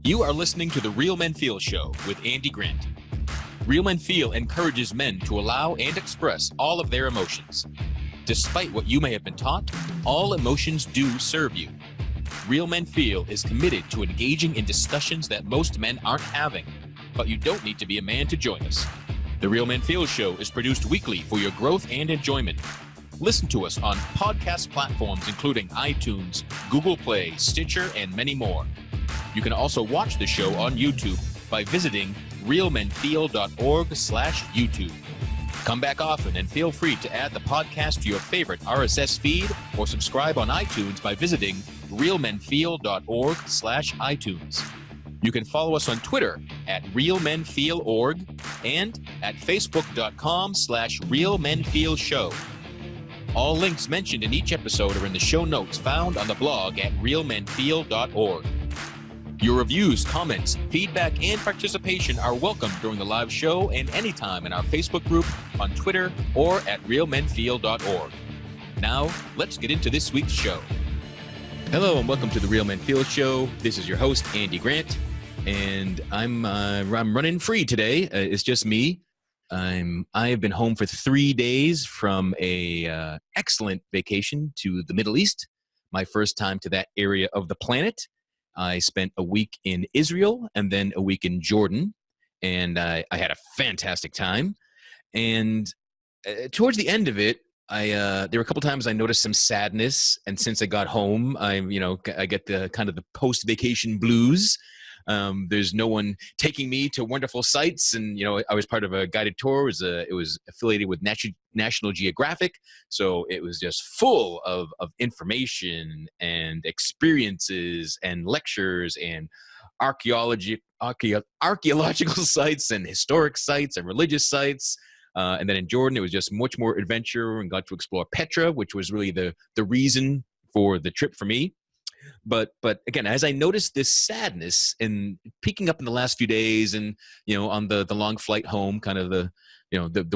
You are listening to The Real Men Feel Show with Andy Grant. Real Men Feel encourages men to allow and express all of their emotions. Despite what you may have been taught, all emotions do serve you. Real Men Feel is committed to engaging in discussions that most men aren't having, but you don't need to be a man to join us. The Real Men Feel Show is produced weekly for your growth and enjoyment. Listen to us on podcast platforms including iTunes, Google Play, Stitcher, and many more. You can also watch the show on YouTube by visiting realmenfeel.org/YouTube. Come back often and feel free to add the podcast to your favorite RSS feed or subscribe on iTunes by visiting realmenfeel.org/iTunes. You can follow us on Twitter at realmenfeelorg and at facebook.com/realmenfeelshow. All links mentioned in each episode are in the show notes found on the blog at realmenfeel.org. Your reviews, comments, feedback, and participation are welcome during the live show and anytime in our Facebook group, on Twitter, or at realmenfeel.org. Now, let's get into this week's show. Hello, and welcome to the Real Men Feel Show. This is your host, Andy Grant, and I'm running free today. It's just me. I have been home for 3 days from a excellent vacation to the Middle East. My first time to that area of the planet. I spent a week in Israel and then a week in Jordan, and I had a fantastic time. And towards the end of it, there were a couple times I noticed some sadness. And since I got home, I get the kind of the post-vacation blues. There's no one taking me to wonderful sites, and I was part of a guided tour. It was affiliated with National Geographic, so it was just full of information and experiences and lectures and archaeological sites and historic sites and religious sites. And then in Jordan, it was just much more adventure, and got to explore Petra, which was really the reason for the trip for me. But again, as I noticed this sadness and peaking up in the last few days, and on the long flight home, kind of the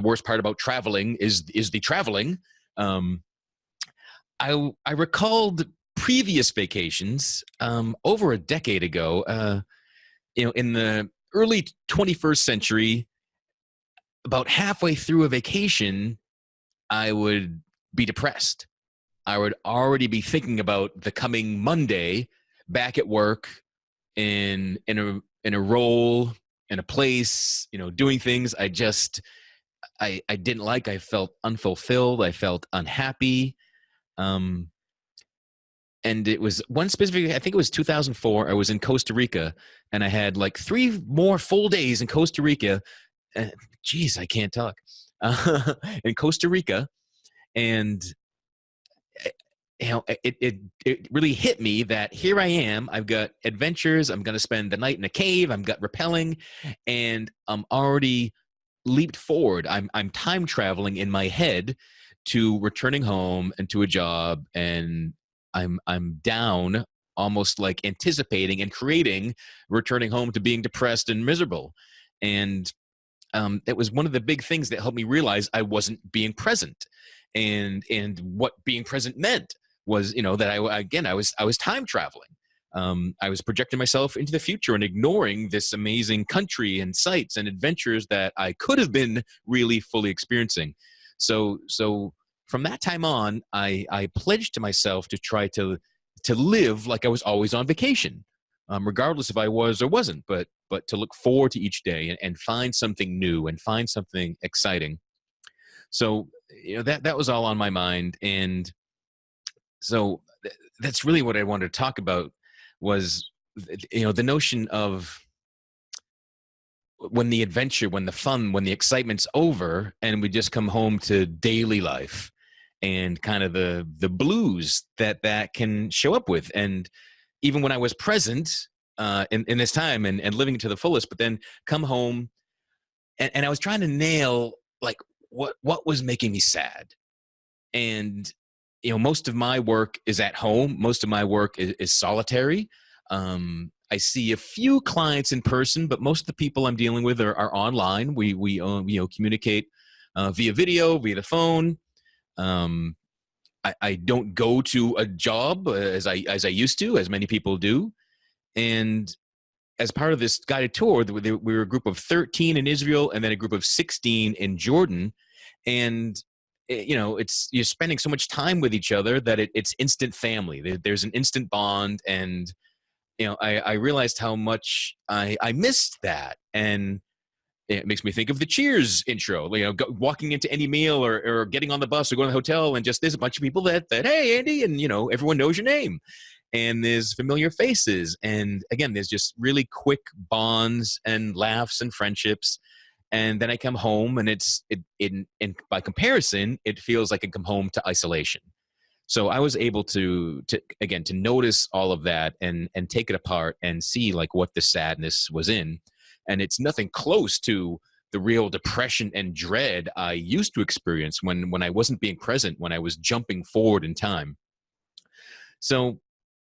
worst part about traveling is the traveling. I recalled previous vacations over a decade ago. In the early 21st century, about halfway through a vacation, I would be depressed. I would already be thinking about the coming Monday back at work in a role, in a place, doing things I didn't like. I felt unfulfilled. I felt unhappy. And it was one specific, I think it was 2004. I was in Costa Rica, and I had like 3 more full days in Costa Rica. Geez, I can't talk. In Costa Rica. And it really hit me that here I am. I've got adventures. I'm going to spend the night in a cave. I've got rappelling, and I'm already leaped forward. I'm time traveling in my head to returning home and to a job, and I'm down, almost like anticipating and creating returning home to being depressed and miserable. And it was one of the big things that helped me realize I wasn't being present, and what being present meant was, that I was time traveling. I was projecting myself into the future and ignoring this amazing country and sights and adventures that I could have been really fully experiencing. So from that time on, I pledged to myself to try to live like I was always on vacation, regardless if I was or wasn't, but to look forward to each day and find something new and find something exciting. So that was all on my mind. And so that's really what I wanted to talk about, was the notion of when the adventure, when the fun, when the excitement's over, and we just come home to daily life and kind of the blues that can show up with. And even when I was present in this time and living it to the fullest, but then come home and I was trying to nail like what was making me sad. And most of my work is at home. Most of my work is solitary. I see a few clients in person, but most of the people I'm dealing with are online. We communicate via video, via the phone. I don't go to a job as I used to, as many people do. And as part of this guided tour, we were a group of 13 in Israel and then a group of 16 in Jordan. And, you're spending so much time with each other that it's instant family. There's an instant bond. And, I realized how much I missed that. And it makes me think of the Cheers intro, walking into any meal or getting on the bus or going to the hotel and just there's a bunch of people that, hey, Andy, and, everyone knows your name. And there's familiar faces. And again, there's just really quick bonds and laughs and friendships. And then I come home and by comparison, it feels like I come home to isolation. So I was able to notice all of that and take it apart and see like what the sadness was in. And it's nothing close to the real depression and dread I used to experience when I wasn't being present, when I was jumping forward in time. So,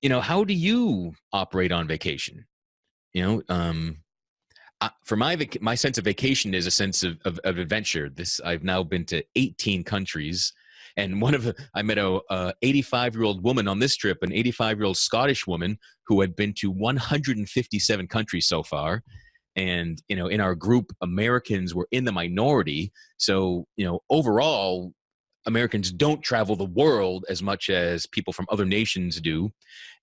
how do you operate on vacation? For my sense of vacation is a sense of adventure. I've now been to 18 countries, and I met a 85-year-old woman on this trip, an 85-year-old Scottish woman who had been to 157 countries so far. And, in our group, Americans were in the minority. So, overall, Americans don't travel the world as much as people from other nations do.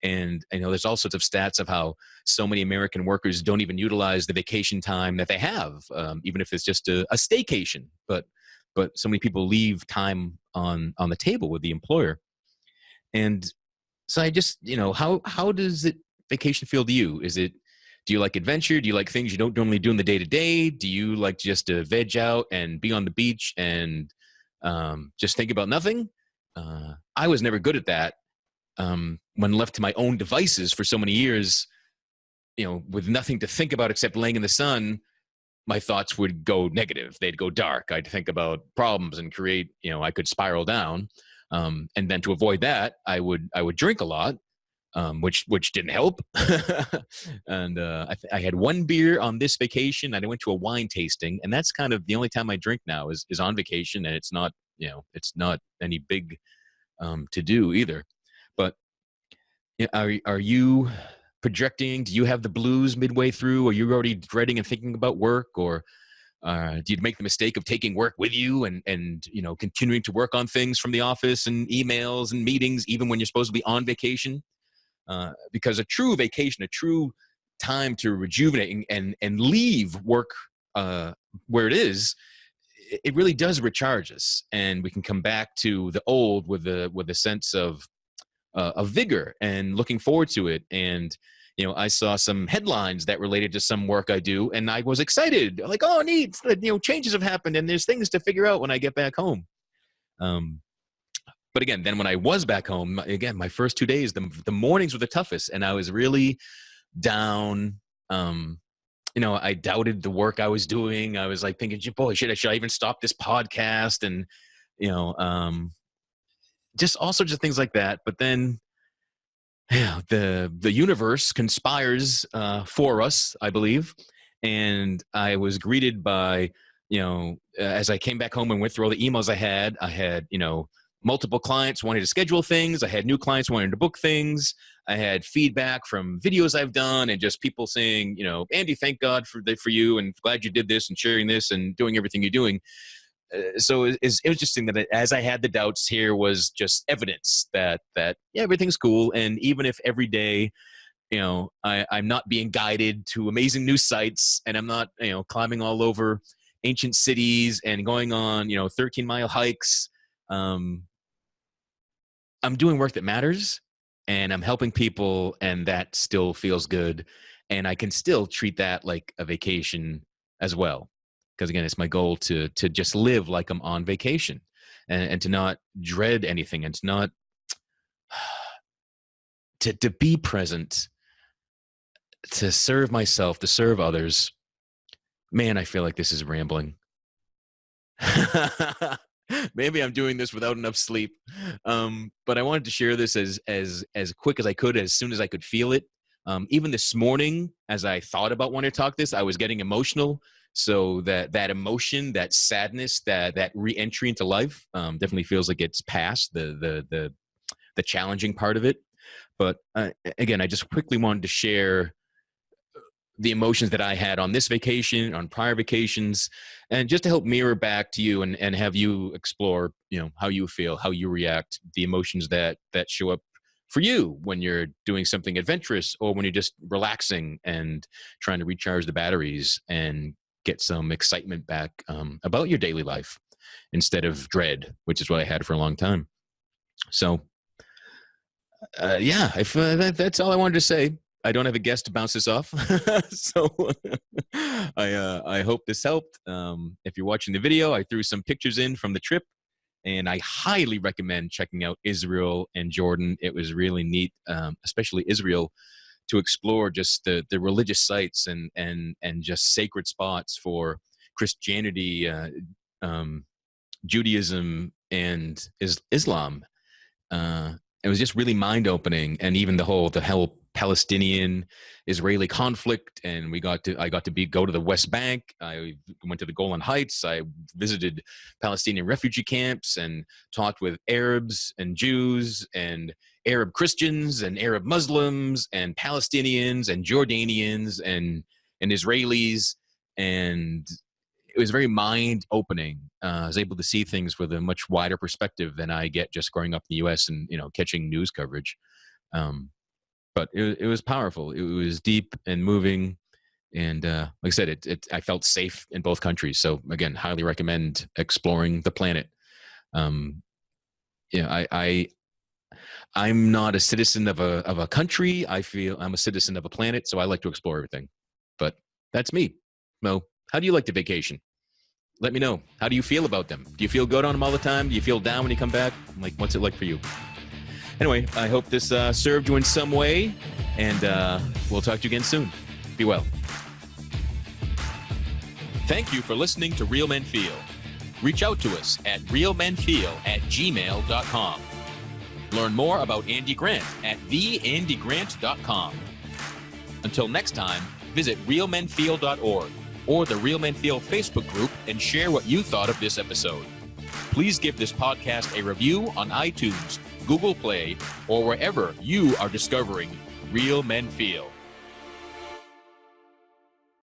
And there's all sorts of stats of how so many American workers don't even utilize the vacation time that they have, even if it's just a staycation. But so many people leave time on the table with the employer. And so I just, how does vacation feel to you? Do you like adventure? Do you like things you don't normally do in the day-to-day? Do you like just to veg out and be on the beach and just think about nothing? I was never good at that. When left to my own devices for so many years, with nothing to think about except laying in the sun, my thoughts would go negative. They'd go dark. I'd think about problems and create, I could spiral down. And then to avoid that, I would drink a lot, which didn't help. And I had one beer on this vacation, and I went to a wine tasting, and that's kind of the only time I drink now is on vacation, and it's not any big to do either. But are you projecting? Do you have the blues midway through? Are you already dreading and thinking about work, or do you make the mistake of taking work with you and continuing to work on things from the office and emails and meetings even when you're supposed to be on vacation? Because a true vacation, a true time to rejuvenate and leave work where it is, it really does recharge us, and we can come back to the old with a sense of vigor and looking forward to it. And I saw some headlines that related to some work I do, and I was excited, like, oh, neat, changes have happened, and there's things to figure out when I get back home. But again, then when I was back home, again, my first 2 days, the mornings were the toughest, and I was really down. I doubted the work I was doing. I was like thinking, boy, should I even stop this podcast? And, just all sorts of things like that. But then the universe conspires for us, I believe. And I was greeted by, as I came back home and went through all the emails I had, multiple clients wanting to schedule things. I had new clients wanting to book things. I had feedback from videos I've done and just people saying, Andy, thank God for you and glad you did this and sharing this and doing everything you're doing. So it was interesting that as I had the doubts, here was just evidence that everything's cool. And even if every day, I'm not being guided to amazing new sites and I'm not, climbing all over ancient cities and going on, 13-mile hikes, I'm doing work that matters and I'm helping people, and that still feels good. And I can still treat that like a vacation as well. Because again, it's my goal to just live like I'm on vacation and to not dread anything and to not to be present, to serve myself, to serve others. Man, I feel like this is rambling. Maybe I'm doing this without enough sleep. But I wanted to share this as quick as I could, as soon as I could feel it. Even this morning, as I thought about wanting to talk this, I was getting emotional. So that emotion, that sadness, that re-entry into life, definitely feels like it's past the challenging part of it. But again, I just quickly wanted to share the emotions that I had on this vacation, on prior vacations, and just to help mirror back to you and have you explore, how you feel, how you react, the emotions that show up for you when you're doing something adventurous or when you're just relaxing and trying to recharge the batteries and get some excitement back about your daily life instead of dread, which is what I had for a long time. So, that's all I wanted to say. I don't have a guest to bounce this off, so I hope this helped. If you're watching the video, I threw some pictures in from the trip, and I highly recommend checking out Israel and Jordan. It was really neat, especially Israel, to explore just the religious sites and just sacred spots for Christianity, Judaism, and Islam. It was just really mind-opening, and even the whole Palestinian-Israeli conflict, and I got to go to the West Bank. I went to the Golan Heights. I visited Palestinian refugee camps and talked with Arabs and Jews and Arab Christians and Arab Muslims and Palestinians and Jordanians and Israelis, and it was very mind-opening. I was able to see things with a much wider perspective than I get just growing up in the U.S. and catching news coverage. But it was powerful. It was deep and moving, and like I said, I felt safe in both countries. So again, highly recommend exploring the planet. I'm not a citizen of a country. I feel I'm a citizen of a planet, so I like to explore everything. But that's me. Mo, how do you like to vacation? Let me know. How do you feel about them? Do you feel good on them all the time? Do you feel down when you come back? Like, what's it like for you? Anyway, I hope this served you in some way, and we'll talk to you again soon. Be well. Thank you for listening to Real Men Feel. Reach out to us at realmenfeel@gmail.com. Learn more about Andy Grant at theandygrant.com. Until next time, visit realmenfeel.org or the Real Men Feel Facebook group and share what you thought of this episode. Please give this podcast a review on iTunes, Google Play, or wherever you are discovering Real Men Feel.